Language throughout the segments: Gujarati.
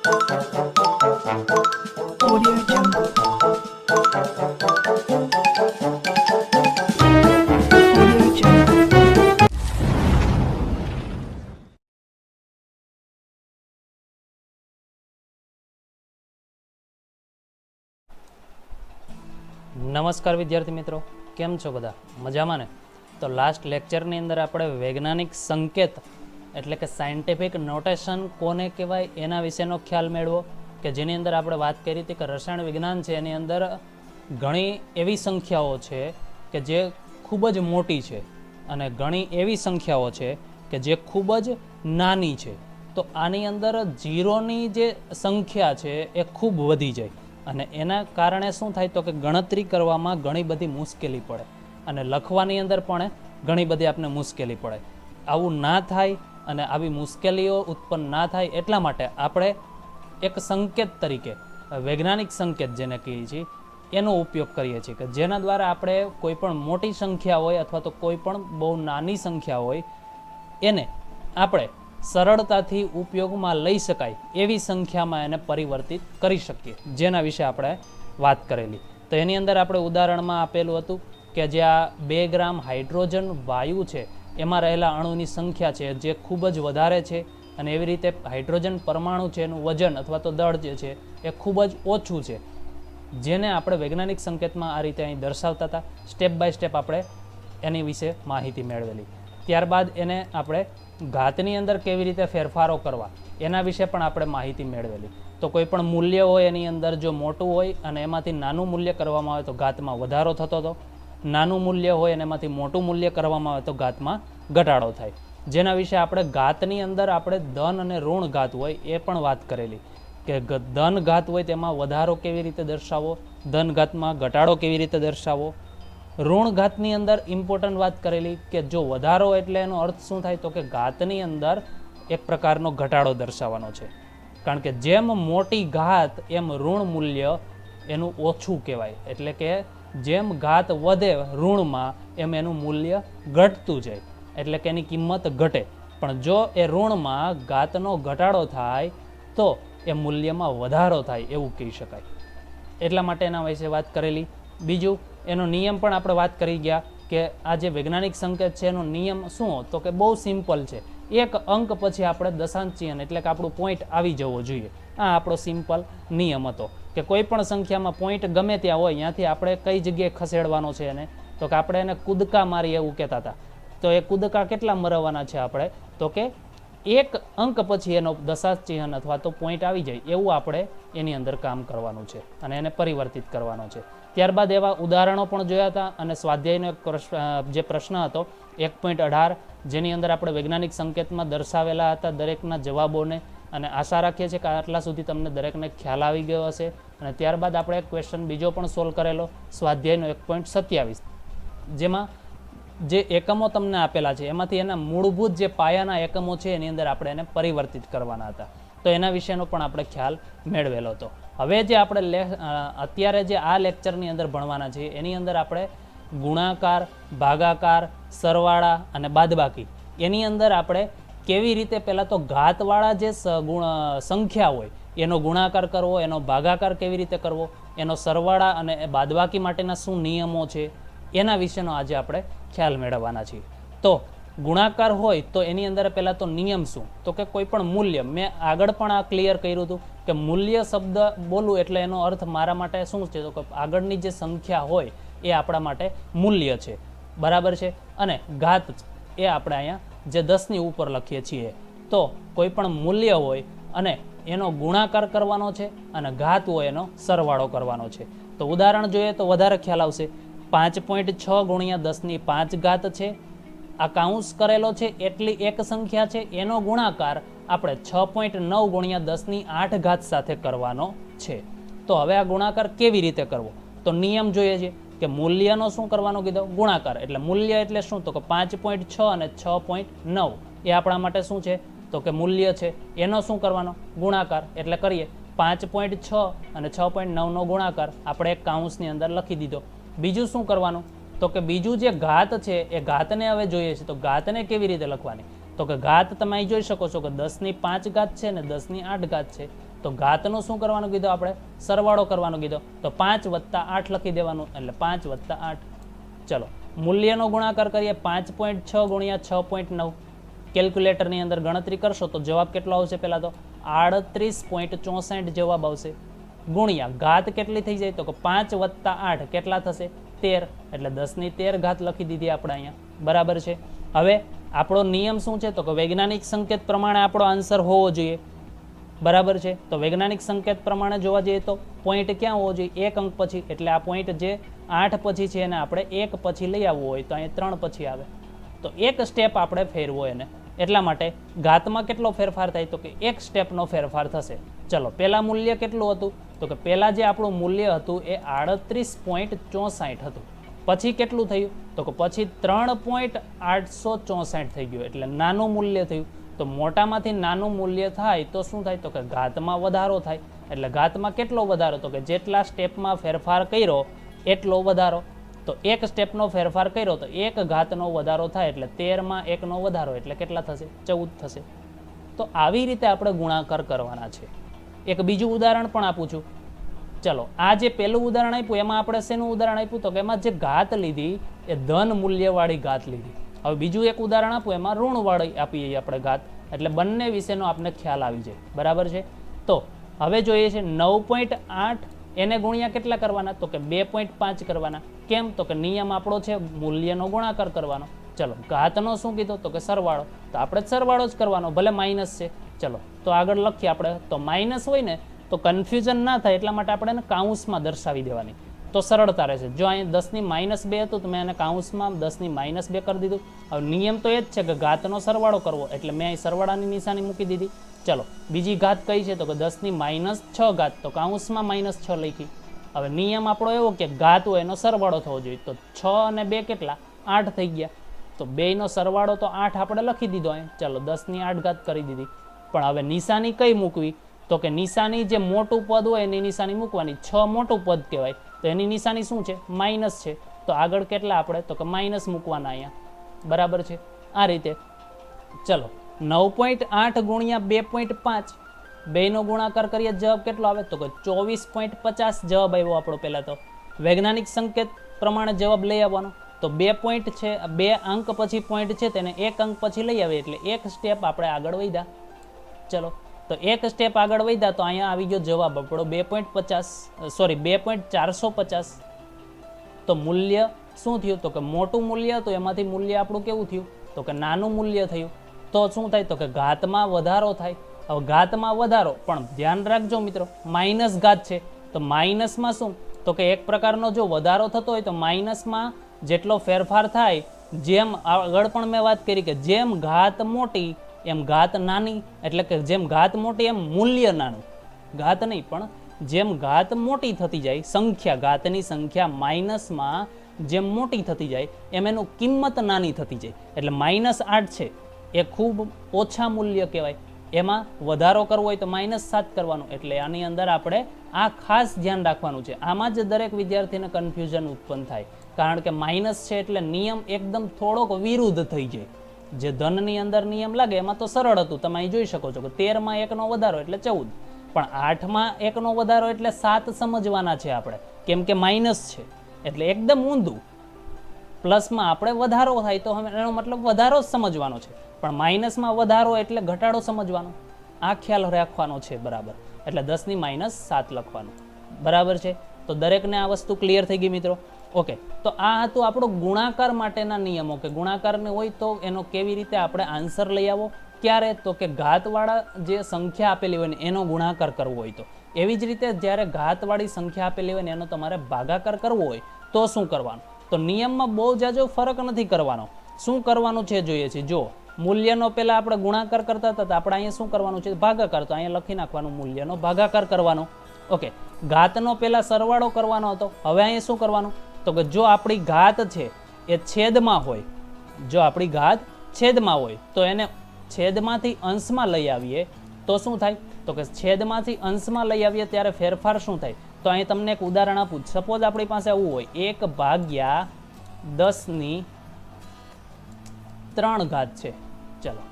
Audio Jungle. Audio Jungle. નમસ્કાર વિદ્યાર્થી મિત્રો, કેમ છો બધા? મજામાં ને? તો લાસ્ટ લેક્ચરની અંદર આપણે વૈજ્ઞાનિક સંકેત એટલે કે સાયન્ટિફિક નોટેશન કોને કહેવાય એના વિશેનો ખ્યાલ મેળવો, કે જેની અંદર આપણે વાત કરી હતી કે રસાયણ વિજ્ઞાન છે એની અંદર ઘણી એવી સંખ્યાઓ છે કે જે ખૂબ જ મોટી છે અને ઘણી એવી સંખ્યાઓ છે કે જે ખૂબ જ નાની છે. તો આની અંદર ઝીરોની જે સંખ્યા છે એ ખૂબ વધી જાય અને એના કારણે શું થાય તો કે ગણતરી કરવામાં ઘણી બધી મુશ્કેલી પડે અને લખવાની અંદર પણ ઘણી બધી આપણે મુશ્કેલી પડે. આવું ના થાય અને આવી મુશ્કેલીઓ ઉત્પન્ન ના થાય એટલા માટે આપણે એક સંકેત તરીકે વૈજ્ઞાનિક સંકેત જેને કહીએ છીએ એનો ઉપયોગ કરીએ છીએ, કે જેના દ્વારા આપણે કોઈ પણ મોટી સંખ્યા હોય અથવા તો કોઈ પણ બહુ નાની સંખ્યા હોય એને આપણે સરળતાથી ઉપયોગમાં લઈ શકાય એવી સંખ્યામાં એને પરિવર્તિત કરી શકીએ, જેના વિશે આપણે વાત કરેલી. તો એની અંદર આપણે ઉદાહરણમાં આપેલું હતું કે જે આ 2 ગ્રામ હાઇડ્રોજન વાયુ છે એમાં રહેલા અણુની સંખ્યા છે જે ખૂબ જ વધારે છે અને એવી રીતે હાઇડ્રોજન પરમાણુ છે એનું વજન અથવા તો દળ જે છે એ ખૂબ જ ઓછું છે, જેને આપણે વૈજ્ઞાનિક સંકેતમાં આ રીતે અહીં દર્શાવતા હતા. સ્ટેપ બાય સ્ટેપ આપણે એની વિશે માહિતી મેળવેલી. ત્યારબાદ એને આપણે ઘાતની અંદર કેવી રીતે ફેરફારો કરવા એના વિશે પણ આપણે માહિતી મેળવેલી. તો કોઈ પણ મૂલ્ય હોય એની અંદર જો મોટું હોય અને એમાંથી નાનું મૂલ્ય કરવામાં આવે તો ઘાતમાં વધારો થતો હતો, નાનું મૂલ્ય હોય અને એમાંથી મોટું મૂલ્ય કરવામાં આવે તો ઘાતમાં ઘટાડો થાય. જેના વિશે આપણે ઘાતની અંદર આપણે ધન અને ઋણ ઘાત હોય એ પણ વાત કરેલી, કે ધન ઘાત હોય તેમાં વધારો કેવી રીતે દર્શાવવો, ધન ઘાતમાં ઘટાડો કેવી રીતે દર્શાવવો. ઋણ ઘાતની અંદર ઇમ્પોર્ટન્ટ વાત કરેલી કે જો વધારો એટલે એનો અર્થ શું થાય તો કે ઘાતની અંદર એક પ્રકારનો ઘટાડો દર્શાવવાનો છે, કારણ કે જેમ મોટી ઘાત એમ ઋણ મૂલ્ય એનું ઓછું કહેવાય, એટલે કે જેમ ઘાત વધે ઋણમાં એમ એનું મૂલ્ય ઘટતું જાય, એટલે કે એની કિંમત ઘટે. પણ જો એ ઋણમાં ઘાતનો ઘટાડો થાય તો એ મૂલ્યમાં વધારો થાય એવું કહી શકાય. એટલા માટે એના વિશે વાત કરેલી. બીજું એનો નિયમ પણ આપણે વાત કરી ગયા કે આ જે વૈજ્ઞાનિક સંકેત છે એનો નિયમ શું તો કે બહુ સિમ્પલ છે. એક અંક પછી આપણે દશાંશ ચિહ્ન એટલે કે આપણું પોઈન્ટ આવી જવો જોઈએ. આ આપણો સિમ્પલ નિયમ હતો કે કોઈ પણ સંખ્યામાં પોઈન્ટ ગમે ત્યાં હોય ત્યાંથી આપણે કઈ જગ્યાએ ખસેડવાનો છે એને, તો કે આપણે એને કૂદકા મારી એવું કહેતા હતા. તો એ કૂદકા કેટલા મરવવાના છે આપણે તો કે એક અંક પછી એનો દશાંશ ચિહ્ન અથવા તો પોઈન્ટ આવી જાય એવું આપણે એની અંદર કામ કરવાનું છે અને એને પરિવર્તિત કરવાનો છે. ત્યારબાદ એવા ઉદાહરણો પણ જોયા હતા અને સ્વાધ્યાયનો જે પ્રશ્ન હતો 1.18 જેની અંદર આપણે વૈજ્ઞાનિક સંકેતમાં દર્શાવેલા હતા દરેકના જવાબોને, અને આશા રાખીએ છીએ કે આટલા સુધી તમને દરેકને ખ્યાલ આવી ગયો હશે. અને ત્યારબાદ આપણે એક ક્વેશ્ચન બીજો પણ સોલ્વ કરેલો સ્વાધ્યાયનો 1.27 જેમાં જે એકમો તમને આપેલા છે એમાંથી એના મૂળભૂત જે પાયાના એકમો છે એની અંદર આપણે એને પરિવર્તિત કરવાના હતા. તો એના વિશેનો પણ આપણે ખ્યાલ મેળવેલો હતો. હવે જે આપણે અત્યારે જે આ લેક્ચરની અંદર ભણવાના છે એની અંદર આપણે ગુણાકાર, ભાગાકાર, સરવાળા અને બાદબાકી એની અંદર આપણે કેવી રીતે પહેલાં તો ઘાતવાળા જે સંખ્યા હોય એનો ગુણાકાર કરવો, એનો ભાગાકાર કેવી રીતે કરવો, એનો સરવાળા અને બાદબાકી માટેના શું નિયમો છે એના વિશેનો આજે આપણે ખ્યાલ મેળવવાના છીએ. તો ગુણાકાર હોય તો એની અંદર પહેલાં તો નિયમ શું તો કે કોઈ પણ મૂલ્ય, મેં આગળ પણ આ ક્લિયર કર્યું હતું કે મૂલ્ય શબ્દ બોલું એટલે એનો અર્થ મારા માટે શું છે તો કે આગળની જે સંખ્યા હોય એ આપણા માટે મૂલ્ય છે, બરાબર છે. અને ઘાત એ આપણે અહીંયા જે 10ની ઉપર લખીએ છીએ. તો કોઈ પણ મૂલ્ય હોય અને એનો ગુણાકાર કરવાનો છે અને ઘાત હોય એનો સરવાળો કરવાનો છે. તો ઉદાહરણ જોઈએ તો વધારે ખ્યાલ આવશે. 5.6 ગુણ્યા 10ની 5 ઘાત છે, આ કાઉન્સ કરેલો છે એટલી એક સંખ્યા છે, એનો ગુણાકાર આપણે 6.9 ગુણ્યા 10ની 8 ઘાત સાથે કરવાનો છે. તો હવે આ ગુણાકાર કેવી રીતે કરવો તો નિયમ જોઈએ છે કે મૂલ્યનો શું કરવાનો કીધો ગુણાકાર, એટલે મૂલ્ય એટલે શું તો કે 5.6 અને 6.9 એ આપણા માટે શું છે તો કે મૂલ્ય છે, એનો શું કરવાનો ગુણાકાર, એટલે કરીએ 5.6 અને 6.9 નો ગુણાકાર આપણે એક કાઉન્સની અંદર લખી દીધો. બીજું શું કરવાનું તો કે બીજું જે ઘાત છે એ ઘાતને હવે જોઈએ છે. તો ઘાતને કેવી રીતે લખવાની તો કે ઘાત તમે અહીં જોઈ શકો છો કે 10ની 5 ઘાત છે ને 10ની 8 ઘાત છે. તો ઘાતનું શું કરવાનું કીધું આપણે? સરવાળો કરવાનો કીધો. તો 5 + 8 લખી દેવાનું, એટલે 5 + 8. ચલો મૂલ્યનો ગુણાકાર કરીએ. 5.6 × 6.9. કેલ્ક્યુલેટરની અંદર ગણતરી કરશો તો જવાબ કેટલો આવશે? પહેલાં તો 38.64 જવાબ આવશે. ગુણ્યા ઘાત કેટલી થઈ જાય? તો કે 5 + 8 કેટલા થશે? 13. એટલે 10⁻13 લખી દીધી આપણે અહીંયા. બરાબર છે. હવે આપણો નિયમ શું છે? તો કે વૈજ્ઞાનિક સંકેત પ્રમાણે આપણો આન્સર હોવો જોઈએ. બરાબર છે. તો વૈજ્ઞાનિક સંકેત પ્રમાણે જોવા જઈએ તો પોઈન્ટ ક્યાં હોવો જોઈએ? 1 અંક પછી. એટલે આ પોઈન્ટ જે 8 પછી છે એને આપણે 1 પછી લઈ આવવું હોય તો અહીંયા 3 પછી આવે. તો એક સ્ટેપ આપણે ફેરવો એને. એટલા માટે ઘાતમાં કેટલો ફેરફાર થાય? તો કે એક સ્ટેપનો ફેરફાર થશે. ચલો પહેલા મૂલ્ય કેટલું હતું? તો કે પહેલાં જે આપણું મૂલ્ય હતું એ 38.64 હતું. પછી કેટલું થયું? તો કે પછી 3.864 થઈ ગયું. એટલે નાનું મૂલ્ય થયું. તો મોટામાંથી નાનું મૂલ્ય થાય તો શું થાય? તો કે ઘાતમાં વધારો થાય. એટલે ઘાતમાં કેટલો વધારો? તો કે જેટલા સ્ટેપમાં ફેરફાર કર્યો એટલો વધારો. તો એક સ્ટેપનો ફેરફાર કર્યો તો એક ઘાતનો વધારો થાય. એટલે 13માં 1નો વધારો એટલે કેટલા થશે? 14 થશે. તો આવી રીતે આપણે ગુણાકાર કરવાના છે. એક બીજું ઉદાહરણ પણ આપું છું. ચલો આ જે પહેલું ઉદાહરણ આપ્યું એમાં આપણે શેનું ઉદાહરણ આપ્યું? તો કે એમાં જે ઘાત લીધી એ ધન મૂલ્યવાળી ઘાત લીધી. હવે બીજું એક ઉદાહરણ આપું એમાં ઋણવાળી આપીએ આપણે ઘાત. એટલે બંને વિશેનો આપણે ખ્યાલ આવી જાય. બરાબર છે. તો હવે જોઈએ છે 9.8 એને ગુણ્યા કેટલા કરવાના? તો કે 2.5 કરવાના. કેમ? તો કે નિયમ આપણો છે મૂલ્યનો ગુણાકાર કરવાનો. ચલો ઘાતનો શું કીધો? તો કે સરવાળો. તો આપણે સરવાળો જ કરવાનો, ભલે માઇનસ છે. ચલો તો આગળ લખીએ આપણે. તો માઇનસ હોય ને તો કન્ફ્યુઝન ના થાય એટલા માટે આપણે એને કાઉન્સમાં દર્શાવી દેવાની, તો સરળતા રહેશે. જો અહીં 10⁻2 હતું તો મેં એને કાઉન્સમાં 10⁻2 કરી દીધું. હવે નિયમ તો એ જ છે કે ઘાતનો સરવાળો કરવો, એટલે મેં અહીં સરવાળાની નિશાની મૂકી દીધી. ચલો બીજી ઘાત કઈ છે? તો કે 10⁻6 તો કાઉન્સમાં -6 લખી. હવે નિયમ આપણો એવો કે ઘાત હોય એનો સરવાળો થવો જોઈએ. તો 6 અને 2 કેટલા? 8 થઈ ગયા. તો બેયનો સરવાળો તો 8 આપણે લખી દીધો અહીં. ચલો 10⁻8 કરી દીધી. પણ હવે નિશાની કઈ મૂકવી? તો કે નિશાની જે મોટું પદ હોય એની નિશાની મૂકવાની. 6 મોટું પદ કહેવાય તો એની નિશાની શું છે? માઇનસ છે. તો આગળ કેટલા આપણે? તો કે માઇનસ મૂકવાના અહીંયા. બરાબર છે. આ રીતે ચલો 9.8 × 2.5 બેયનો ગુણાકાર કરીએ જવાબ કેટલો આવે? તો કે 24.50 જવાબ આવ્યો આપણો. પહેલાં તો વૈજ્ઞાનિક સંકેત પ્રમાણે જવાબ લઈ આવવાનો. તો 2 પોઈન્ટ છે, 2 અંક પછી પોઈન્ટ છે તેને 1 અંક પછી લઈ આવે એટલે એક સ્ટેપ આપણે આગળ વધ્યા. ચલો તો એક સ્ટેપ આગળ વધ્યા તો અહીંયા આવી ગયો જવાબ આપણો 2.450. તો મૂલ્ય શું થયું? તો કે મોટું મૂલ્ય હતું એમાંથી મૂલ્ય આપણું કેવું થયું? તો કે નાનું મૂલ્ય થયું. તો શું થાય? તો કે ઘાતમાં વધારો થાય. હવે ઘાતમાં વધારો, પણ ધ્યાન રાખજો મિત્રો, માઇનસ ઘાત છે. તો માઇનસમાં શું? તો કે એક પ્રકારનો જો વધારો થતો હોય તો માઇનસમાં જેટલો ફેરફાર થાય, જેમ આગળ પણ મેં વાત કરી કે જેમ ઘાત મોટી એમ ઘાત નાની, એટલે કે જેમ ઘાત મોટી એમ મૂલ્ય નાનું. ઘાત નહીં પણ જેમ ઘાત મોટી થતી જાય, સંખ્યા, ઘાતની સંખ્યા માઇનસમાં જેમ મોટી થતી જાય એમ એનું કિંમત નાની થતી જાય. એટલે -8 છે એ ખૂબ ઓછા મૂલ્ય કહેવાય. એમાં વધારો કરવો હોય તો -7 કરવાનું. એટલે આની અંદર આપણે આ ખાસ ધ્યાન રાખવાનું છે. આમાં જ દરેક વિદ્યાર્થીને કન્ફ્યુઝન ઉત્પન્ન થાય, કારણ કે માઇનસ છે એટલે નિયમ એકદમ થોડોક વિરુદ્ધ થઈ જાય. જે ધનની અંદર નિયમ લાગે એમાં તો સરળ હતું, તમે અહીં જોઈ શકો છો કે 13માં 1નો વધારો એટલે 14, પણ 8માં 1નો વધારો એટલે 7 સમજવાના છે આપણે, કેમ કે માઇનસ છે એટલે એકદમ ઊંધું. પ્લસમાં આપણે વધારો થાય તો એનો મતલબ વધારો જ સમજવાનો છે, પણ માઇનસમાં વધારો એટલે ઘટાડો સમજવાનો. આ ખ્યાલ રાખવાનો છે. બરાબર. એટલે 10⁻7 લખવાનું. બરાબર છે. તો દરેકને આ વસ્તુ ક્લિયર થઈ ગઈ મિત્રો? ઓકે. તો આ હતું આપણો ગુણાકાર માટેના નિયમો, કે ગુણાકારને હોય તો એનો કેવી રીતે આપણે આન્સર લઈ આવો. ક્યારે? તો કે ઘાતવાળા જે સંખ્યા આપેલી હોય ને એનો ગુણાકાર કરવો હોય તો. એવી જ રીતે જ્યારે ઘાતવાળી સંખ્યા આપેલી હોય ને એનો તમારે ભાગાકાર કરવો હોય તો શું કરવાનું? તો નિયમમાં બહુ જાજો ફરક નથી કરવાનો. શું કરવાનું છે જોઈએ છે. જો મૂલ્યનો પહેલાં આપણે ગુણાકાર કરતા હતા તો આપણે અહીંયા શું કરવાનું છે? ભાગાકાર. તો અહીંયા લખી નાખવાનું મૂલ્યનો ભાગાકાર કરવાનો. ઓકે. ઘાતનો પહેલાં સરવાળો કરવાનો હતો. હવે અહીંયા શું કરવાનું? તો કે જો આપણી ઘાત છે એ છેદમાં હોય, જો આપણી ઘાત છેદમાં હોય તો એને છેદમાંથી અંશમાં લઈ આવીએ તો શું થાય? તો કે છેદમાંથી અંશમાં લઈ આવીએ ત્યારે ફેરફાર શું થાય? તો અહીં તમને એક ઉદાહરણ આપું. સપોઝ આપણી પાસે આવું હોય 1/10⁻³ છે. ચલો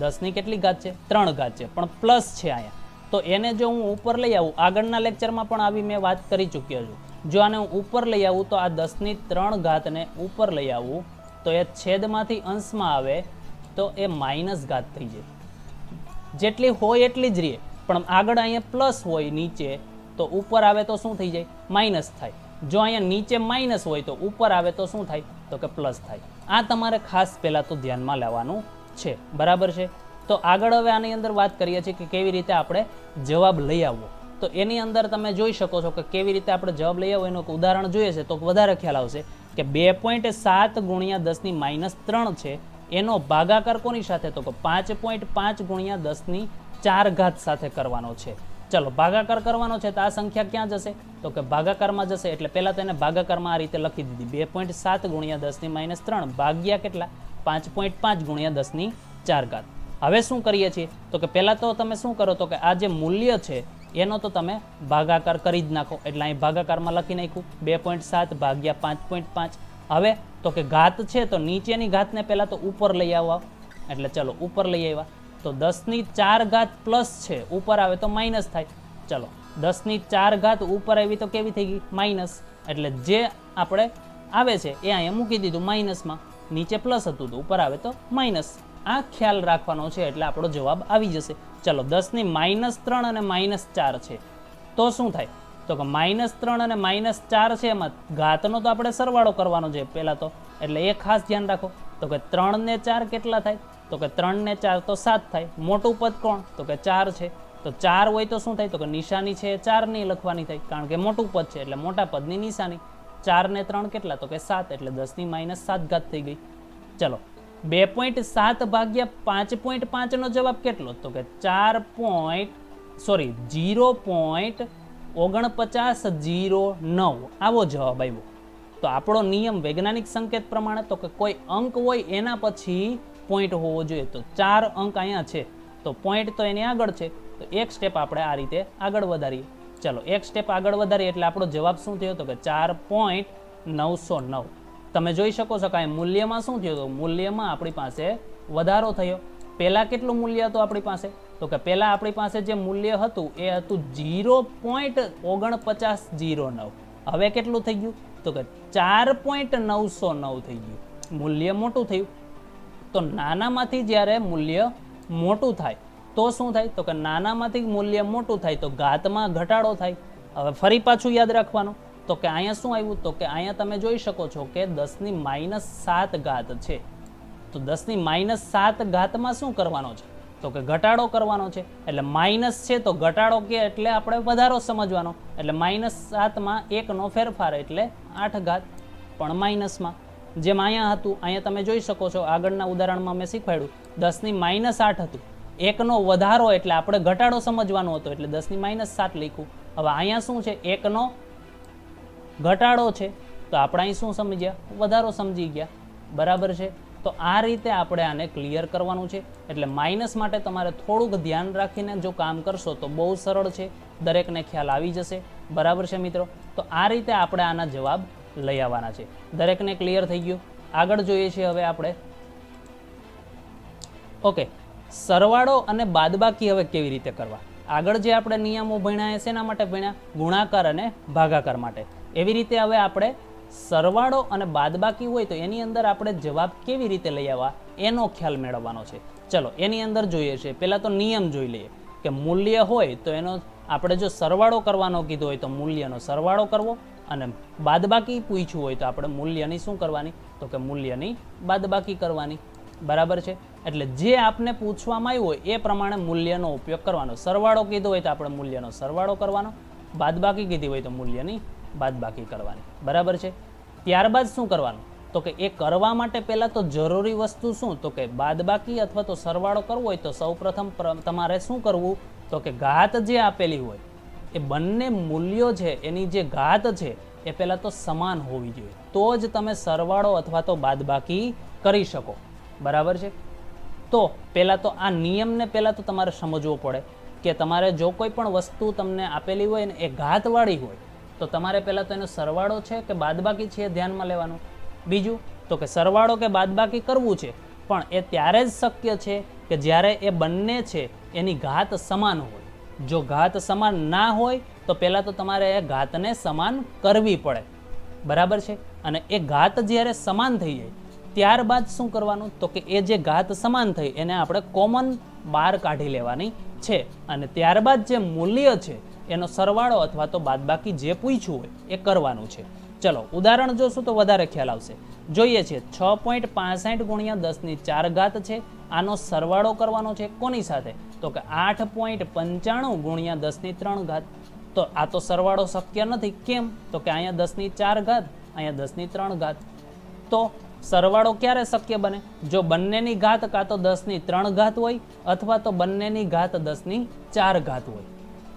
10ની કેટલી ઘાત છે? 3 ઘાત છે, પણ પ્લસ છે અહીંયા. તો એને જો હું ઉપર લઈ આવું, આગળના લેક્ચરમાં પણ આવી મેં વાત કરી ચૂક્યો છું, જો આને હું ઉપર લઈ આવું તો આ 10³ ને ઉપર લઈ આવું તો એ છેદમાંથી અંશમાં આવે તો એ માઇનસ ઘાત થઈ જાય, જેટલી હોય એટલી જ રહે, પણ આગળ અહીંયા પ્લસ હોય નીચે તો ઉપર આવે તો શું થઈ જાય, માઇનસ થાય. જો અહીંયા નીચે માઇનસ હોય તો ઉપર આવે તો શું થાય, તો કે પ્લસ થાય. આ તમારે ખાસ પહેલાં તો ધ્યાનમાં લેવાનું છે, બરાબર છે. તો આગળ હવે આની અંદર વાત કરીએ છીએ કે કેવી રીતે આપણે જવાબ લઈ આવવો. તો એની અંદર તમે જોઈ શકો છો કે કેવી રીતે આપણે જવાબ લઈ આવવો, એનું એક ઉદાહરણ જોઈએ છે તો વધારે ખ્યાલ આવશે કે 2.7 × 10⁻³ છે, એનો ભાગાકાર કોની સાથે, તો કે 5.5 × 10⁴ સાથે કરવાનો છે. ચલો ભાગાકાર કરવાનો છે તો આ સંખ્યા ક્યાં જશે, તો કે ભાગાકારમાં જશે. એટલે પહેલાં તેને ભાગાકારમાં આ રીતે લખી દીધી, 2.7 × 10⁻³ ભાગ્યા કેટલા, 5.5 × 10⁴. હવે શું કરીએ છીએ તો કે પહેલાં તો તમે શું કરો તો કે આ જે મૂલ્ય છે એનો તો તમે ભાગાકાર કરી જ નાખો. એટલે અહીં ભાગાકારમાં લખી નાખ્યું 2.7 ભાગ્યા 5.5. હવે તો કે ઘાત છે તો નીચેની ઘાતને પહેલાં તો ઉપર લઈ આવવા, એટલે ચલો ઉપર લઈ આવ્યા તો 10⁴ પ્લસ છે, ઉપર આવે તો માઇનસ થાય. ચલો 10⁴ ઉપર આવી તો કેવી થઈ ગઈ, માઇનસ. એટલે જે આપણે આવે છે એ અહીંયા મૂકી દીધું માઇનસમાં, નીચે પ્લસ હતું તો ઉપર આવે તો માઇનસ. આ ખ્યાલ રાખવાનો છે એટલે આપણો જવાબ આવી જશે. ચલો 10⁻³ અને -4 છે તો શું થાય, તો કે -3 અને -4 છે એમાં ઘાતનો તો આપણે સરવાળો કરવાનો છે પહેલાં તો, એટલે એ ખાસ ધ્યાન રાખો. તો કે 3 ને 4 કેટલા થાય, તો કે 3 ને 4 તો 7 થાય. મોટું પદ કોણ, તો કે 4 છે. તો 4 હોય તો શું થાય, તો કે નિશાની છે 4 ની લખવાની થાય, કારણ કે મોટું પદ છે એટલે મોટા પદની નિશાની. 4 ને 3 કેટલા, તો કે 7, એટલે 10⁻7 થઈ ગઈ. ચલો 2.7 ભાગ્યા 5.5 નો જવાબ કેટલો, તો કે 0.4909 આવો જવાબ આવ્યો. તો આપણો નિયમ વૈજ્ઞાનિક સંકેત પ્રમાણે તો કે કોઈ અંક હોય એના પછી પોઈન્ટ હોવો જોઈએ. તો 4 અંક અહીંયા છે તો પોઈન્ટ તો એની આગળ છે, તો એક સ્ટેપ આપણે આ રીતે આગળ વધારીએ. ચલો એક સ્ટેપ આગળ વધારીએ એટલે આપણો જવાબ શું થયો, તો કે 4.909. તમે જોઈ શકો છો કે મૂલ્યમાં શું થયું, તો મૂલ્યમાં આપણી પાસે વધારો થયો. પહેલાં કેટલું મૂલ્ય હતું આપણી પાસે, તો કે પહેલાં આપણી પાસે જે મૂલ્ય હતું એ હતું 0.4909. હવે કેટલું થઈ ગયું, તો કે 4.909 થઈ ગયું. મૂલ્ય મોટું થયું. તો નાનામાંથી જ્યારે મૂલ્ય મોટું થાય તો શું થાય, તો કે નાનામાંથી મૂલ્ય મોટું થાય તો ઘાતમાં ઘટાડો થાય. હવે ફરી પાછું યાદ રાખવાનું, તો કે અહીંયા શું આવ્યું, તો કે અહીંયા તમે જોઈ શકો છો કે 10⁻7 છે. તો 10⁻7 શું કરવાનો છે, તો કે ઘટાડો કરવાનો છે. એટલે માઇનસ છે તો ઘટાડો કે એટલે આપણે વધારો સમજવાનો. એટલે -7 1નો ફેરફાર એટલે 8 પણ માઇનસમાં. જેમ અહીંયા હતું, અહીંયા તમે જોઈ શકો છો આગળના ઉદાહરણમાં મેં શીખવાડ્યું 10⁻8 હતું, 1નો વધારો એટલે આપણે ઘટાડો સમજવાનો હતો એટલે 10⁻7 લખ્યું. હવે અહીંયા શું છે, 1નો ઘટાડો છે તો આપણે અહીં શું સમજ્યા, વધારો સમજી ગયા, બરાબર છે. તો આ રીતે આપણે આને ક્લિયર કરવાનું છે. એટલે માઇનસ માટે તમારે થોડુંક ધ્યાન રાખીને જો કામ કરશો તો બહુ સરળ છે, દરેકને ખ્યાલ આવી જશે, બરાબર છે મિત્રો. તો આ રીતે આપણે આના જવાબ લઈ આવવાના છે. દરેકને ક્લિયર થઈ ગયું. આગળ જોઈએ છીએ હવે આપણે, ઓકે, સરવાળો અને બાદબાકી હવે કેવી રીતે કરવા. આગળ જે આપણે નિયમો ભણ્યા શેના માટે ભણ્યા, ગુણાકાર અને ભાગાકાર માટે. એવી રીતે હવે આપણે સરવાળો અને બાદબાકી હોય તો એની અંદર આપણે જવાબ કેવી રીતે લઈ આવવા એનો ખ્યાલ મેળવવાનો છે. ચલો એની અંદર જોઈએ છે, પહેલાં તો નિયમ જોઈ લઈએ કે મૂલ્ય હોય તો એનો આપણે જો સરવાળો કરવાનો કીધો હોય તો મૂલ્યનો સરવાળો કરવો, અને બાદબાકી પૂછ્યું હોય તો આપણે મૂલ્યની શું કરવાની, તો કે મૂલ્યની બાદબાકી કરવાની, બરાબર છે. એટલે જે આપને પૂછવામાં આવ્યું હોય એ પ્રમાણે મૂલ્યનો ઉપયોગ કરવાનો. સરવાળો કીધો હોય તો આપણે મૂલ્યનો સરવાળો કરવાનો, બાદબાકી કીધી હોય તો મૂલ્યની બાદબાકી કરવાની, બરાબર છે. ત્યારબાદ શું કરવાનું, તો કે એ કરવા માટે પહેલાં તો જરૂરી વસ્તુ શું, તો કે બાદબાકી અથવા તો સરવાળો કરવો હોય તો સૌપ્રથમ તમારે શું કરવું, તો કે ઘાત જે આપેલી હોય એ બંને મૂલ્યો છે એની જે ઘાત છે એ પહેલાં તો સમાન હોવી જોઈએ, તો જ તમે સરવાળો અથવા તો બાદબાકી કરી શકો, બરાબર છે. તો પહેલાં તો આ નિયમને પહેલાં તો તમારે સમજવો પડે કે તમારે જો કોઈ પણ વસ્તુ તમને આપેલી હોય ને એ ઘાતવાળી હોય તો તમારે પહેલાં તો એનો સરવાળો છે કે બાદબાકી છે એ ધ્યાનમાં લેવાનું. બીજું તો કે સરવાળો કે બાદબાકી કરવું છે પણ એ ત્યારે જ શક્ય છે કે જ્યારે એ બંને છે એની ઘાત સમાન હોય. જો ઘાત સમાન ના હોય તો પહેલાં તો તમારે એ ઘાતને સમાન કરવી પડે, બરાબર છે. અને એ ઘાત જ્યારે સમાન થઈ જાય ત્યારબાદ શું કરવાનું, તો કે એ જે ઘાત સમાન થઈ એને આપણે કોમન બહાર કાઢી લેવાની છે. અને ત્યારબાદ જે મૂલ્ય છે એનો સરવાળો અથવા તો બાદબાકી જે પૂછ્યું હોય એ કરવાનું છે. ચલો ઉદાહરણ જોશું તો વધારે ખ્યાલ આવશે. જોઈએ છે 6.65 ગુણ્યા 10⁴ છે. આનો સરવાળો કરવાનો છે કોની સાથે, તો કે 8.95 ગુણ્યા 10⁻³ તો આ તો સરવાળો શક્ય નથી. કેમ, તો કે અહીંયા 10⁴ અહીંયા 10⁻³ તો સરવાળો ક્યારે શક્ય બને, જો બંનેની ઘાત કાં તો 10⁻³ હોય અથવા તો બંનેની ઘાત 10⁴ હોય.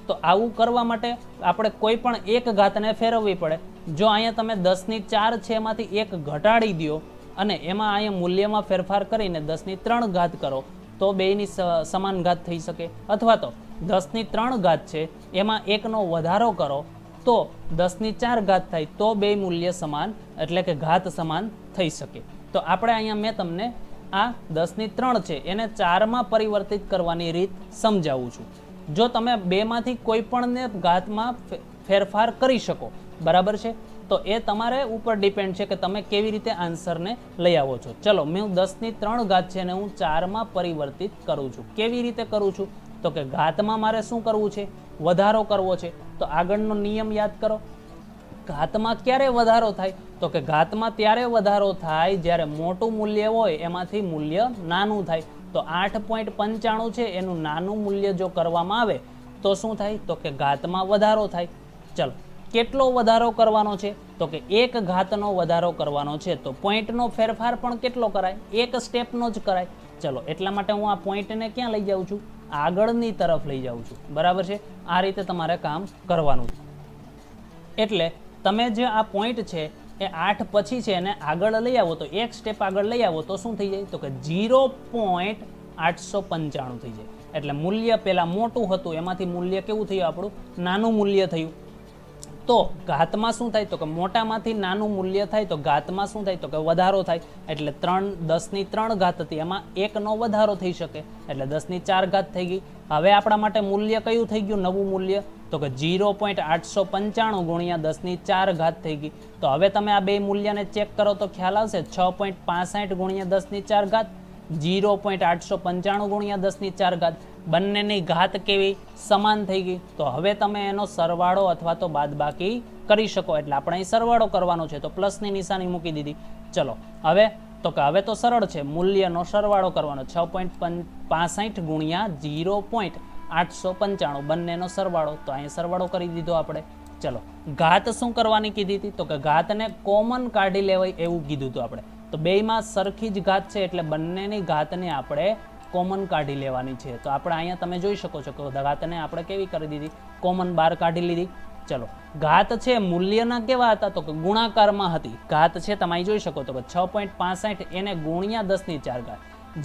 તો આવું કરવા માટે આપણે કોઈ પણ એક ઘાતને ફેરવવી પડે. જો અહીંયા તમે 10⁴ છે એમાંથી એક ઘટાડી દો અને એમાં અહીંયા મૂલ્યમાં ફેરફાર કરીને 10⁻³ કરો તો બેયની સમાન ઘાત થઈ શકે. અથવા તો 10⁻³ છે એમાં એકનો વધારો કરો તો 10⁴ થાય તો બે મૂલ્ય સમાન એટલે કે ઘાત સમાન થઈ શકે. તો આપણે અહીંયા મેં તમને આ 10⁻³ છે એને 4માં પરિવર્તિત કરવાની રીત સમજાવું છું. જો તમે બેમાંથી કોઈ પણને ઘાતમાં ફેરફાર કરી શકો, બરાબર છે, તો એ તમારે ઉપર ડિપેન્ડ છે કે તમે કેવી રીતે આન્સરને લઈ આવો છો. ચલો હું 10⁻³ છે ને હું 4માં પરિવર્તિત કરું છું. કેવી રીતે કરું છું, તો કે ઘાતમાં મારે શું કરવું છે, વધારો કરવો છે. તો આગળનો નિયમ યાદ કરો. ઘાતમાં ક્યારે વધારો થાય, તો કે ઘાતમાં ત્યારે વધારો થાય જ્યારે મોટું મૂલ્ય હોય એમાંથી મૂલ્ય નાનું થાય. તો 8.95 છે એનું નાનું મૂલ્ય જો કરવામાં આવે તો શું થાય, તો કે ઘાતમાં વધારો થાય. ચલો કેટલો વધારો કરવાનો છે, તો કે એક ઘાતનો વધારો કરવાનો છે. તો પોઈન્ટનો ફેરફાર પણ કેટલો કરાય, એક સ્ટેપનો જ કરાય. ચલો એટલા માટે હું આ પોઈન્ટને ક્યાં લઈ જાઉં છું, આગળની તરફ લઈ જાઉં છું, બરાબર છે. આ રીતે તમારે કામ કરવાનું છે. એટલે તમે જે આ પોઈન્ટ છે એ 8 પછી છે એને આગળ લઈ આવો તો એક સ્ટેપ આગળ લઈ આવો તો શું થઈ જાય, તો કે 0.895 થઈ જાય. એટલે મૂલ્ય પહેલાં મોટું હતું એમાંથી મૂલ્ય કેવું થયું, આપણું નાનું મૂલ્ય થયું. તો ઘાતમાં શું થાય, તો કે મોટામાંથી નાનું મૂલ્ય થાય તો ઘાતમાં શું થાય, તો કે વધારો થાય. એટલે 10⁻³ હતી એમાં એકનો વધારો થઈ શકે એટલે 10⁻² થઈ ગઈ. હવે આપણા માટે મૂલ્ય કયું થઈ ગયું, નવું મૂલ્ય, તો કે 0.895 ગુણ્યા 10⁻² થઈ ગઈ. તો હવે તમે આ બે મૂલ્યને ચેક કરો તો ખ્યાલ આવશે. 6.65 ગુણ્યા 10⁻², 0.895 ગુણ્યા 10⁻², બંનેની ઘાત કેવી, સમાન થઈ ગઈ. તો હવે તમે એનો સરવાળો અથવા તો બાદબાકી કરી શકો. એટલે આપણે અહીં સરવાળો કરવાનો છે તો પ્લસની નિશાની મૂકી દીધી. ચલો હવે તો કે હવે તો સરળ છે, મૂલ્યનો સરવાળો કરવાનો. 6.65 ગુણ્યા 0.895 બંનેનો સરવાળો. તો અહીં સરવાળો કરી દીધો આપણે. ચલો ઘાત શું કરવાની કીધી હતી, તો કે ઘાતને કોમન કાઢી લેવાય એવું કીધું હતું આપણે. તો બેયમાં સરખી જ ઘાત છે એટલે બંનેની ઘાતને આપણે કોમન કાઢી લેવાની છે. તો આપણે અહીંયા તમે જોઈ શકો છો કે ઘાતને આપણે કેવી કરી દીધી, કોમન બહાર કાઢી લીધી. ચલો ઘાત છે મૂલ્યના કેવા હતા, તો કે ગુણાકારમાં હતી. ઘાત છે તમે અહીં જોઈ શકો તો કે 6.65 એને ગુણ્યા 10⁻²,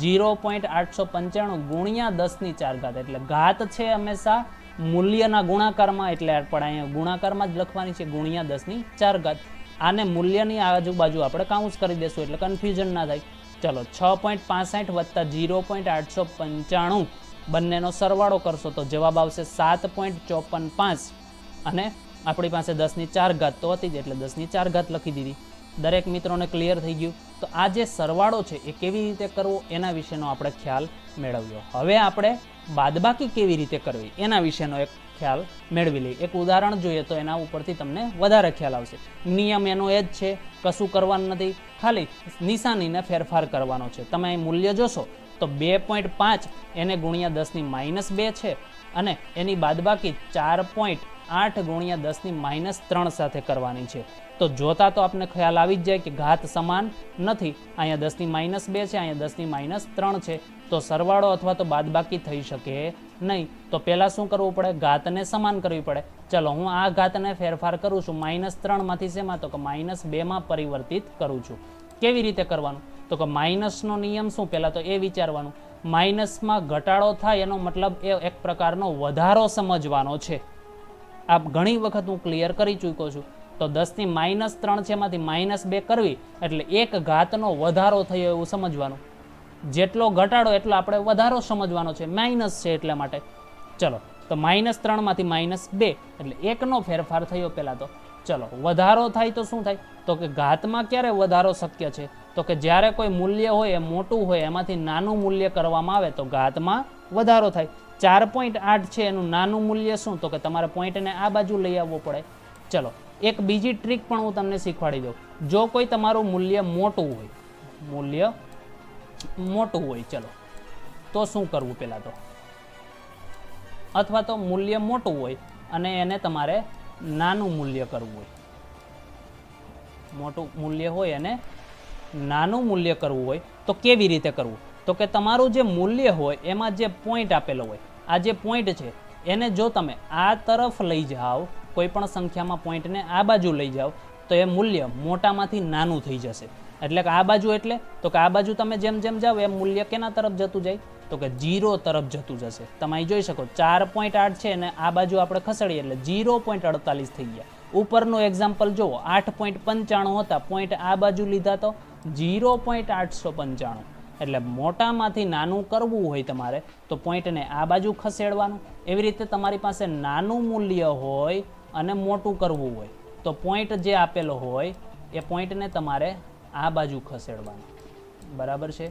0.895 ગુણ્યા 10⁻². એટલે ઘાત છે હંમેશા મૂલ્યના ગુણાકારમાં, એટલે આપણે અહીંયા ગુણાકારમાં જ લખવાની છે, ગુણ્યા 10⁻². આને મૂલ્યની આજુબાજુ આપણે કાઉન્સ કરી દેશું એટલે કન્ફ્યુઝન ના થાય. ચલો 6.65 વત્તા 0.895 બંનેનો સરવાળો કરશો તો જવાબ આવશે 7.545 અને આપણી પાસે 10⁻² તો હતી જ એટલે 10⁻² લખી દીધી. દરેક મિત્રોને ક્લિયર થઈ ગયું. તો આ જે સરવાળો છે એ કેવી રીતે કરવો એના વિશેનો આપણે ખ્યાલ મેળવ્યો. હવે આપણે બાદબાકી કેવી રીતે કરવી એના વિશેનો એક ખ્યાલ મેળવી લઈએ. એક ઉદાહરણ જોઈએ તો એના ઉપરથી તમને વધારે ખ્યાલ આવશે. નિયમ એનો એ જ છે, કશું કરવાનું નથી, ખાલી નિશાનીને ફેરફાર કરવાનો છે. તમે અહીં મૂલ્ય જોશો તો 2.5 એને ગુણ્યા 10⁻² છે અને એની બાદબાકી 4.8 ગુણ્યા 10⁻³ સાથે કરવાની છે. તો જોતા તો આપણે ખ્યાલ આવી જ જાય કે ઘાત સમાન નથી. અહીંયા 10⁻² છે, અહીંયા 10⁻³ છે. તો સરવાળો અથવા તો બાદબાકી થઈ શકે નહીં. તો પહેલાં શું કરવું પડે, ઘાતને સમાન કરવી પડે. ચલો હું આ ઘાતને ફેરફાર કરું છું, -3 માંથી શેમાં, તો કે -2માં પરિવર્તિત કરું છું. કેવી રીતે કરવાનું, તો કે માઇનસનો નિયમ શું, પહેલાં તો એ વિચારવાનું. માઇનસમાં ઘટાડો થાય એનો મતલબ એ એક પ્રકારનો વધારો સમજવાનો છે. આ ઘણી વખત હું ક્લિયર કરી ચૂક્યો છું. તો 10⁻³ છે એમાંથી -2 કરવી એટલે એક ઘાતનો વધારો થયો એવું સમજવાનું. જેટલો ઘટાડો એટલો આપણે વધારો સમજવાનો છે, માઇનસ છે એટલા માટે. ચલો તો -3 માંથી -2 એટલે 1નો ફેરફાર થયો પહેલાં તો. ચલો વધારો થાય તો શું થાય? તો કે ઘાતમાં ક્યારે વધારો શક્ય છે? તો કે જ્યારે કોઈ મૂલ્ય હોય એ મોટું હોય એમાંથી નાનું મૂલ્ય કરવામાં આવે તો ઘાતમાં વધારો થાય. 4.8 છે એનું નાનું મૂલ્ય શું? તો કે તમારે પોઈન્ટને આ બાજુ લઈ આવવો પડે. ચલો એક બીજી ટ્રીક પણ હું તમને શીખવાડી દઉં. જો કોઈ તમારું મૂલ્ય મોટું હોય ચલો તો શું કરવું પહેલાં તો, અથવા તો મૂલ્ય મોટું હોય અને એને તમારે નાનું મૂલ્ય કરવું હોય, મોટું મૂલ્ય હોય અને નાનું મૂલ્ય કરવું હોય તો કેવી રીતે કરવું? તો કે તમારું જે મૂલ્ય હોય એમાં જે પોઈન્ટ આપેલો હોય, આ જે પોઈન્ટ છે એને જો તમે આ તરફ લઈ જાઓ, કોઈ પણ સંખ્યામાં પોઈન્ટને આ બાજુ લઈ જાઓ તો એ મૂલ્ય મોટામાંથી નાનું થઈ જશે. એટલે કે આ બાજુ એટલે તો કે આ બાજુ તમે જેમ જેમ જાઓ એમ મૂલ્ય કેના તરફ જતું જાય? તો કે 0 તરફ જતું જશે. તમે અહીં જોઈ શકો 4.8 છે અને આ બાજુ આપણે ખસેડીએ એટલે 0.48 થઈ ગયા. ઉપરનું એક્ઝામ્પલ જુઓ, 8.95 હતા, પોઈન્ટ આ બાજુ લીધા તો 0.895. એટલે મોટામાંથી નાનું કરવું હોય તમારે તો પોઈન્ટને આ બાજુ ખસેડવાનું. એવી રીતે તમારી પાસે નાનું મૂલ્ય હોય અને મોટું કરવું હોય તો પોઈન્ટ જે આપેલો હોય એ પોઈન્ટને તમારે આ બાજુ ખસેડવાનું. બરાબર છે?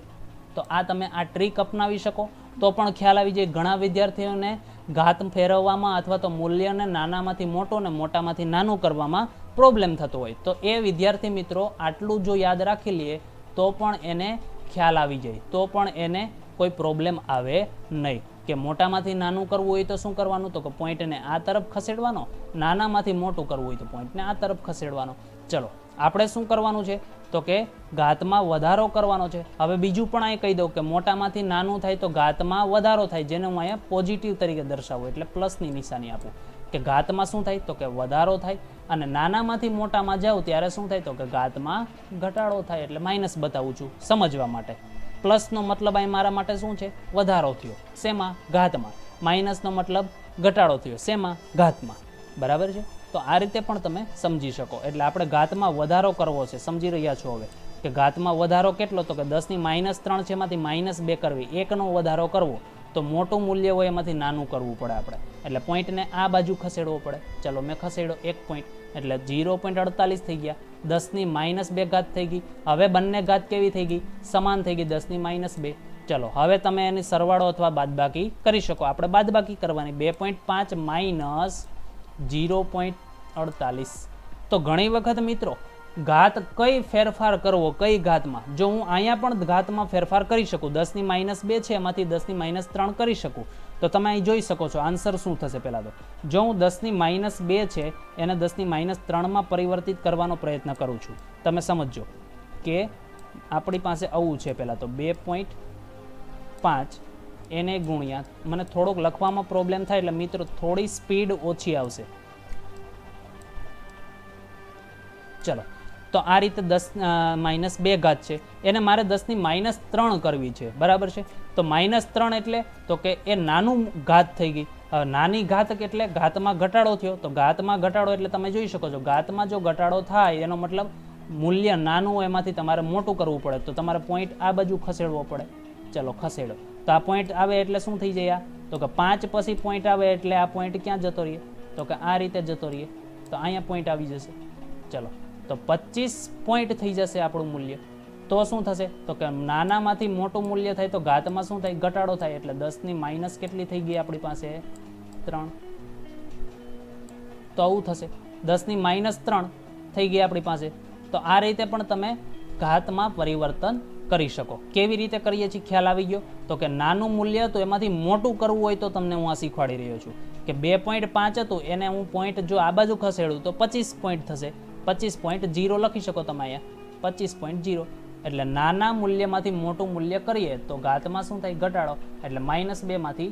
તો આ તમે આ ટ્રીક અપનાવી શકો તો પણ ખ્યાલ આવી જાય. ઘણા વિદ્યાર્થીઓને ઘાત ફેરવવામાં અથવા તો મૂલ્યને નાનામાંથી મોટો ને મોટામાંથી નાનું કરવામાં પ્રોબ્લેમ થતો હોય તો એ વિદ્યાર્થી મિત્રો આટલું જો યાદ રાખી લઈએ તો પણ એને ખ્યાલ આવી જાય, તો પણ એને કોઈ પ્રોબ્લેમ આવે નહીં. કે મોટામાંથી નાનું કરવું હોય તો શું કરવાનું? તો કે પોઈન્ટને આ તરફ ખસેડવાનો, નાનામાંથી મોટું કરવું હોય તો પોઈન્ટને આ તરફ ખસેડવાનો. ચલો આપણે શું કરવાનું છે? તો કે ઘાતમાં વધારો કરવાનો છે. હવે બીજું પણ અહીં કહી દઉં કે મોટામાંથી નાનું થાય તો ઘાતમાં વધારો થાય, જેને હું અહીંયા પોઝિટિવ તરીકે દર્શાવું એટલે પ્લસની નિશાની આપું. કે ઘાતમાં શું થાય? તો કે વધારો થાય. અને નાનામાંથી મોટામાં જાઉં ત્યારે શું થાય? તો કે ઘાતમાં ઘટાડો થાય. એટલે માઇનસ બતાવું છું સમજવા માટે. પ્લસનો મતલબ અહીં મારા માટે શું છે? વધારો થયો. શેમાં? ઘાતમાં. માઇનસનો મતલબ ઘટાડો થયો. શેમાં? ઘાતમાં. બરાબર છે? તો આ રીતે પણ તમે સમજી શકો. એટલે આપણે ઘાતમાં વધારો કરવો છે, સમજી રહ્યા છો હવે કે ઘાતમાં વધારો કેટલો? તો કે 10 ની -3 છે એમાંથી -2 કરવી, 1નો વધારો કરવો તો મોટું મૂલ્ય હોય એમાંથી નાનું કરવું પડે આપણે. એટલે પોઈન્ટને આ બાજુ ખસેડવો પડે. ચલો મેં ખસેડ્યો 1 પોઈન્ટ એટલે 0.48 થઈ ગયા. 10 ની -2 ઘાત થઈ ગઈ. હવે બંને ઘાત કેવી થઈ ગઈ? સમાન થઈ ગઈ, 10 ની -2. ચલો હવે તમે એની સરવાળો અથવા બાદબાકી કરી શકો. આપણે બાદબાકી કરવાની. 2.5 માઇનસ 0.48. તો ઘણી વખત મિત્રો ઘાત કઈ ફેરફાર કરવો કઈ ઘાતમાં? જો હું અહીંયા પણ ઘાતમાં ફેરફાર કરી શકું, 10 ની -2 છે એમાંથી 10 ની -3 કરી શકું તો તમે અહીં જોઈ શકો છો આન્સર શું થશે. પહેલાં તો જો હું 10 ની -2 છે એને 10 ની -3 પરિવર્તિત કરવાનો પ્રયત્ન કરું છું, તમે સમજો કે આપણી પાસે આવું છે. પહેલાં તો 2.5 એને ગુણ્યા, મને થોડોક લખવામાં પ્રોબ્લેમ થાય એટલે મિત્રો થોડી સ્પીડ ઓછી આવશે. ચલો તો આ રીતે 10 -2 ઘાત છે એને મારે 10 ની -3 કરવી છે. બરાબર છે? તો -3 એટલે તો કે એ નાનું ઘાત થઈ ગઈ. નાની ઘાત એટલે ઘાતમાં ઘટાડો થયો. તો ઘાતમાં ઘટાડો એટલે તમે જોઈ શકો છો ઘાતમાં જો ઘટાડો થાય એનો મતલબ મૂલ્ય નાનું એમાંથી તમારે મોટું કરવું પડે તો તમારે પોઈન્ટ આ બાજુ ખસેડવો પડે. ચલો ખસેડો તો આ પોઈન્ટ આવે એટલે શું થઈ જાય? તો કે 5 પછી પોઈન્ટ આવે એટલે આ પોઈન્ટ ક્યાં જતો રહીએ? તો કે આ રીતે જતો રહીએ. તો અહીંયા પોઈન્ટ આવી જશે. ચલો તો 25 પોઈન્ટ થઈ જશે આપણું મૂલ્ય. તો શું થશે? તો કે નાનામાંથી મોટું મૂલ્ય થાય તો ઘાતમાં શું થાય? ઘટાડો થાય. એટલે 10 ની માઇનસ કેટલી થઈ ગઈ આપણી પાસે? 3. તો આવું થશે. 10 ની -3 થઈ ગઈ આપણી પાસે. તો આ રીતે પણ તમે ઘાતમાં પરિવર્તન કરી શકો. કેવી રીતે કરીએ છીએ ખ્યાલ આવી ગયો? તો કે નાનું મૂલ્ય તો એમાંથી મોટું કરવું હોય તો તમને હું આ શીખવાડી રહ્યો છું કે 2.5 હતું એને હું પોઈન્ટ જો આ બાજુ ખસેડું તો 25 પોઈન્ટ થશે. 25.0 લખી શકો તમે અહીંયા 25.0. એટલે નાના મૂલ્યમાંથી મોટું મૂલ્ય કરીએ તો ઘાતમાં શું થાય? ઘટાડો. એટલે -2 માંથી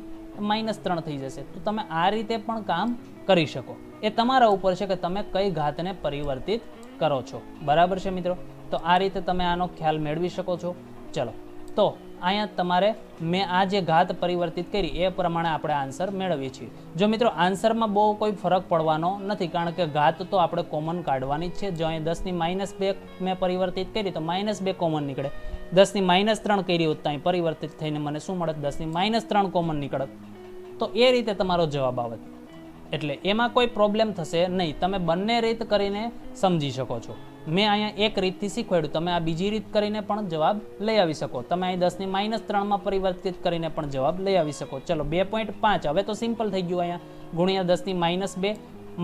-3 થઈ જશે. તો તમે આ રીતે પણ કામ કરી શકો. એ તમારા ઉપર છે કે તમે કઈ ઘાતને પરિવર્તિત કરો છો. બરાબર છે મિત્રો? તો આ રીતે તમે આનો ખ્યાલ મેળવી શકો છો. ચલો તો અહીંયા તમારે મેં આ જે ઘાત પરિવર્તિત કરી એ પ્રમાણે આપણે આન્સર મેળવીએ છીએ. જો મિત્રો આન્સરમાં બહુ કોઈ ફરક પડવાનો નથી કારણ કે ઘાત તો આપણે કોમન કાઢવાની જ છે. જો અહીં 10 ની -2 મેં પરિવર્તિત કરી તો -2 કોમન નીકળે. 10 ની -3 કરી હોત તો અહીં પરિવર્તિત થઈને મને શું મળે? 10 ની -3 કોમન નીકળે. તો તો એ રીતે તમારો જવાબ આવે. એટલે એમાં કોઈ પ્રોબ્લેમ થશે નહીં. તમે બંને રીત કરીને સમજી શકો છો. મેં અહીંયા એક રીતથી શીખવાડ્યું, તમે આ બીજી રીત કરીને પણ જવાબ લઈ આવી શકો. તમે અહીં 10 - 3 માં પરિવર્તિત કરીને પણ જવાબ લઈ આવી શકો. ચલો 2.5 હવે તો સિમ્પલ થઈ ગયું. અહીંયા ગુણ્યા 10 - 2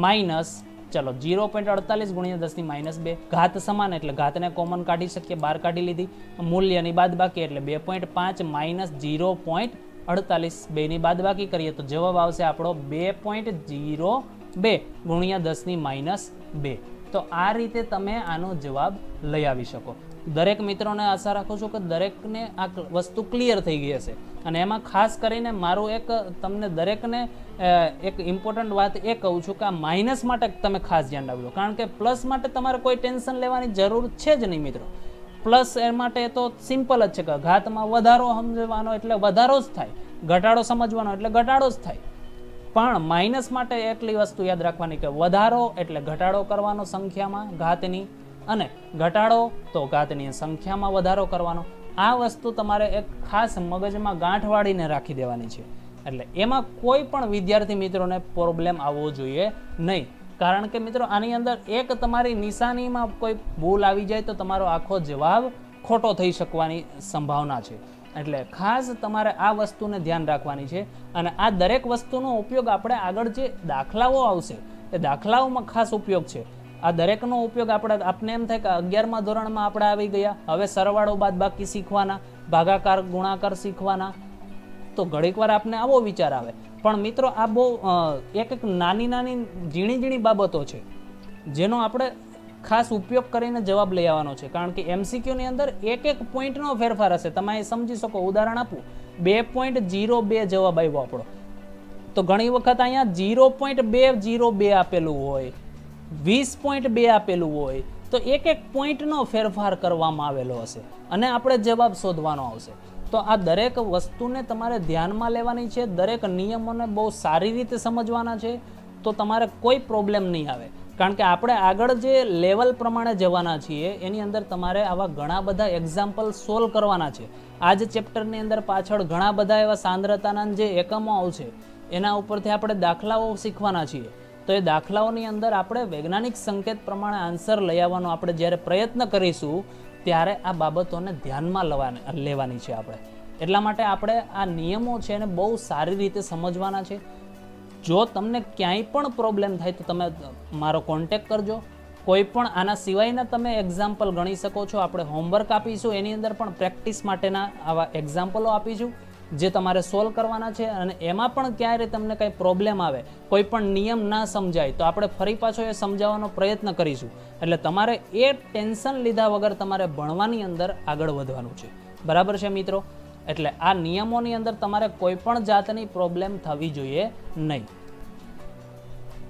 માઇનસ ચલો 0.48 ગુણ્યા 10 - 2 ઘાત સમાન એટલે ઘાતને કોમન કાઢી શકીએ, બહાર કાઢી લીધી. મૂલ્યની બાદબાકી એટલે 2.5 માઇનસ 0.48 બેની બાદબાકી કરીએ તો જવાબ આવશે આપણો 2.02 ગુણ્યા 10 - 2. તો આ રીતે તમે આનો જવાબ લઈ આવી શકો. દરેક મિત્રોને આશા રાખું છું કે દરેકને આ વસ્તુ ક્લિયર થઈ ગઈ હશે. અને એમાં ખાસ કરીને મારું એક તમને દરેકને એક ઇમ્પોર્ટન્ટ વાત એ કહું છું કે આ માઇનસ માટે તમે ખાસ ધ્યાન રાખજો, કારણ કે પ્લસ માટે તમારે કોઈ ટેન્શન લેવાની જરૂર છે જ નહીં મિત્રો. પ્લસ એ માટે તો સિમ્પલ જ છે કે ઘાતમાં વધારો સમજવાનો એટલે વધારો જ થાય, ઘટાડો સમજવાનો એટલે ઘટાડો જ થાય. પણ માઇનસ માટે એટલી વસ્તુ યાદ રાખવાની કે વધારો એટલે ઘટાડો કરવાનો સંખ્યામાં ઘાતની, અને ઘટાડો તો ઘાતની સંખ્યામાં વધારો કરવાનો. આ વસ્તુ તમારે એક ખાસ મગજમાં ગાંઠ વાળીને રાખી દેવાની છે. એટલે એમાં કોઈ પણ વિદ્યાર્થી મિત્રોને પ્રોબ્લેમ આવવો જોઈએ નહીં. કારણ કે મિત્રો આની અંદર એક તમારી નિશાનીમાં કોઈ ભૂલ આવી જાય તો તમારો આખો જવાબ ખોટો થઈ શકવાની સંભાવના છે. એટલે ખાસ તમારે આ વસ્તુને ધ્યાન રાખવાની છે. અને આ દરેક વસ્તુનો ઉપયોગ આપણે આગળ જે દાખલાઓ આવશે એ દાખલાઓમાં ખાસ ઉપયોગ છે. આ દરેકનો ઉપયોગ આપણે એમ થાય કે 11મા ધોરણમાં આપણે આવી ગયા, હવે સરવાળો બાદબાકી શીખવાના, ભાગાકાર ગુણાકાર શીખવાના, તો ઘણીક વાર આપને આવો વિચાર આવે. પણ મિત્રો આ બહુ એક નાની નાની ઝીણી ઝીણી બાબતો છે જેનો આપણે ખાસ ઉપયોગ કરીને જવાબ લઈ આવવાનો છે. કારણ કે MCQની અંદર એક પોઈન્ટનો ફેરફાર હશે. તમે એ સમજી શકો. ઉદાહરણ આપું, 2.02 જવાબ આવ્યો આપણો, તો ઘણી વખત અહીંયા 0.202 આપેલું હોય, 20.2 આપેલું હોય, તો એક પોઈન્ટનો ફેરફાર કરવામાં આવેલો હશે અને આપણે જવાબ શોધવાનો આવશે. તો આ દરેક વસ્તુને તમારે ધ્યાનમાં લેવાની છે. દરેક નિયમોને બહુ સારી રીતે સમજવાના છે, તો તમારે કોઈ પ્રોબ્લેમ નહીં આવે. કારણ કે આપણે આગળ જે લેવલ પ્રમાણે જવાના છીએ એની અંદર તમારે આવા ઘણા બધા એક્ઝામ્પલ સોલ્વ કરવાના છે. આ જ ચેપ્ટરની અંદર પાછળ ઘણા બધા એવા સાંદ્રતાના જે એકમો આવશે એના ઉપરથી આપણે દાખલાઓ શીખવાના છીએ. તો એ દાખલાઓની અંદર આપણે વૈજ્ઞાનિક સંકેત પ્રમાણે આન્સર લઈ આવવાનો આપણે જ્યારે પ્રયત્ન કરીશું ત્યારે આ બાબતોને ધ્યાનમાં લેવાની છે આપણે. એટલા માટે આપણે આ નિયમો છે એને બહુ સારી રીતે સમજવાના છે. જો તમને ક્યાંય પણ પ્રોબ્લેમ થાય તો તમે મારો કોન્ટેક કરજો. કોઈ પણ આના સિવાયના તમે એક્ઝામ્પલ ગણી શકો છો. આપણે હોમવર્ક આપીશું, એની અંદર પણ પ્રેક્ટિસ માટેના આવા એક્ઝામ્પલો આપીશું જે તમારે સોલ્વ કરવાના છે. અને એમાં પણ ક્યારે તમને કંઈ પ્રોબ્લેમ આવે, કોઈ પણ નિયમ ના સમજાય તો આપણે ફરી પાછો એ સમજાવવાનો પ્રયત્ન કરીશું. એટલે તમારે એ ટેન્શન લીધા વગર તમારે ભણવાની અંદર આગળ વધવાનું છે. બરાબર છે મિત્રો? એટલે આ નિયમોની અંદર તમારે કોઈ પણ જાતની પ્રોબ્લેમ થવી જોઈએ નહીં.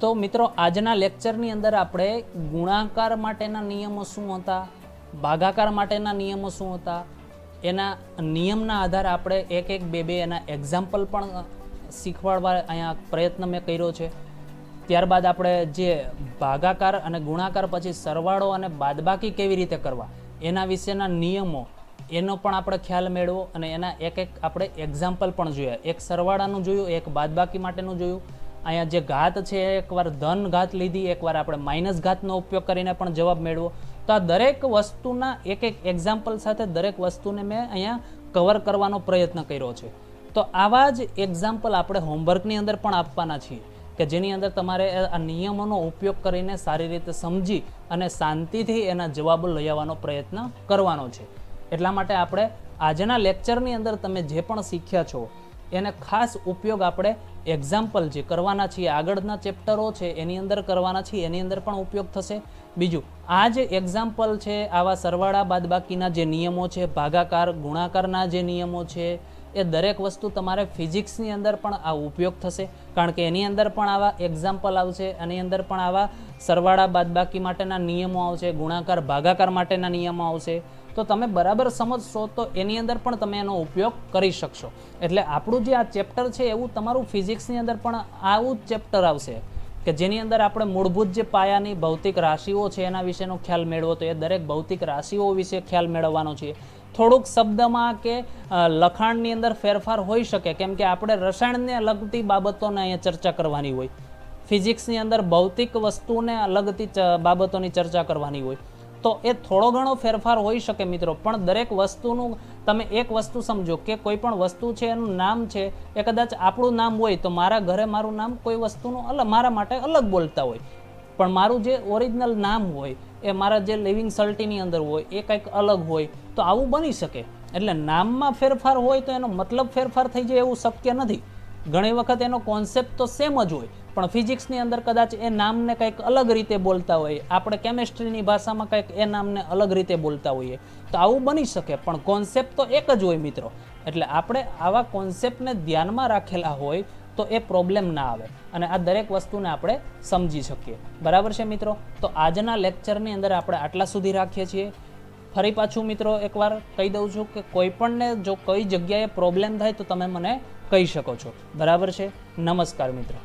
તો મિત્રો આજના લેક્ચરની અંદર આપણે ગુણાકાર માટેના નિયમો શું હતા, ભાગાકાર માટેના નિયમો શું હતા, એના નિયમના આધારે આપણે એક બે એના એક્ઝામ્પલ પણ શીખવાડવા અહીંયા પ્રયત્ન મેં કર્યો છે. ત્યારબાદ આપણે જે ભાગાકાર અને ગુણાકાર પછી સરવાળો અને બાદબાકી કેવી રીતે કરવા એના વિશેના નિયમો એનો પણ આપણે ખ્યાલ મેળવો અને એના એક આપણે એક્ઝામ્પલ પણ જોયા. એક સરવાળાનું જોયું, એક બાદબાકી માટેનું જોયું. અહીંયા જે ઘાત છે એકવાર ધન ઘાત લીધી, એકવાર આપણે માઇનસ ઘાતનો ઉપયોગ કરીને પણ જવાબ મેળવો. તો આ દરેક વસ્તુના એક એક્ઝામ્પલ સાથે દરેક વસ્તુને મેં અહીંયા કવર કરવાનો પ્રયત્ન કર્યો છે. તો આવા જ એક્ઝામ્પલ આપણે હોમવર્કની અંદર પણ આપવાના છીએ કે જેની અંદર તમારે આ નિયમોનો ઉપયોગ કરીને સારી રીતે સમજી અને શાંતિથી એના જવાબો લઈ આવવાનો પ્રયત્ન કરવાનો છે. એટલા માટે આપણે આજના લેક્ચરની અંદર તમે જે પણ શીખ્યા છો એને ખાસ ઉપયોગ આપણે એક્ઝામ્પલ જે કરવાના છીએ, આગળના ચેપ્ટરો છે એની અંદર કરવાના છીએ, એની અંદર પણ ઉપયોગ થશે. બીજું આ જે એક્ઝામ્પલ છે, આવા સરવાળા બાદબાકીના જે નિયમો છે, ભાગાકાર ગુણાકારના જે નિયમો છે, એ દરેક વસ્તુ તમારે ફિઝિક્સની અંદર પણ આ ઉપયોગ થશે. કારણ કે એની અંદર પણ આવા એક્ઝામ્પલ આવશે, એની અંદર પણ આવા સરવાળા બાદબાકી માટેના નિયમો આવશે, ગુણાકાર ભાગાકાર માટેના નિયમો આવશે. તો તમે બરાબર સમજશો તો એની અંદર પણ તમે એનો ઉપયોગ કરી શકશો. એટલે આપણું જે આ ચેપ્ટર છે એવું તમારું ફિઝિક્સની અંદર પણ આવું જ ચેપ્ટર આવશે. કે જેની અંદર આપણે મૂળભૂત જે પાયાની ભૌતિક રાશિઓ છે એના વિશેનો ખ્યાલ મેળવો, તો એ દરેક ભૌતિક રાશિઓ વિશે ખ્યાલ મેળવવાનો છે. થોડુંક શબ્દમાં કે લખાણની અંદર ફેરફાર હોઈ શકે, કેમ કે આપણે રસાયણને લગતી બાબતોને અહીંયા ચર્ચા કરવાની હોય, ફિઝિક્સની અંદર ભૌતિક વસ્તુને લગતી બાબતોની ચર્ચા કરવાની હોય, તો એ થોડો ઘણો ફેરફાર હોઈ શકે મિત્રો. પણ દરેક વસ્તુનું તમે એક વસ્તુ સમજો કે કોઈ પણ વસ્તુ છે એનું નામ છે એ કદાચ આપણું નામ હોય તો મારા ઘરે મારું નામ કોઈ વસ્તુનું મારા માટે અલગ બોલતા હોય, પણ મારું જે ઓરિજિનલ નામ હોય એ મારા જે લિવિંગ સર્ટિની અંદર હોય એ કંઈક અલગ હોય, તો આવું બની શકે. એટલે નામમાં ફેરફાર હોય તો એનો મતલબ ફેરફાર થઈ જાય એવું શક્ય નથી. ઘણી વખત એનો કોન્સેપ્ટ તો સેમ જ હોય, પણ ફિઝિક્સની અંદર કદાચ એ નામને કંઈક અલગ રીતે બોલતા હોય, આપણે કેમેસ્ટ્રીની ભાષામાં કંઈક એ નામને અલગ રીતે બોલતા હોઈએ, તો આવું બની શકે. પણ કોન્સેપ્ટ તો એક જ હોય મિત્રો. એટલે આપણે આવા કોન્સેપ્ટને ધ્યાનમાં રાખેલા હોય તો એ પ્રોબ્લેમ ના આવે અને આ દરેક વસ્તુને આપણે સમજી શકીએ. બરાબર છે મિત્રો? તો આજના લેક્ચરની અંદર આપણે આટલા સુધી રાખીએ છીએ. ફરી પાછું મિત્રો એકવાર કહી દઉં છું કે કોઈ પણને જો કઈ જગ્યાએ પ્રોબ્લેમ થાય તો તમે મને કહી શકો છો. બરાબર છે? નમસ્કાર મિત્રો.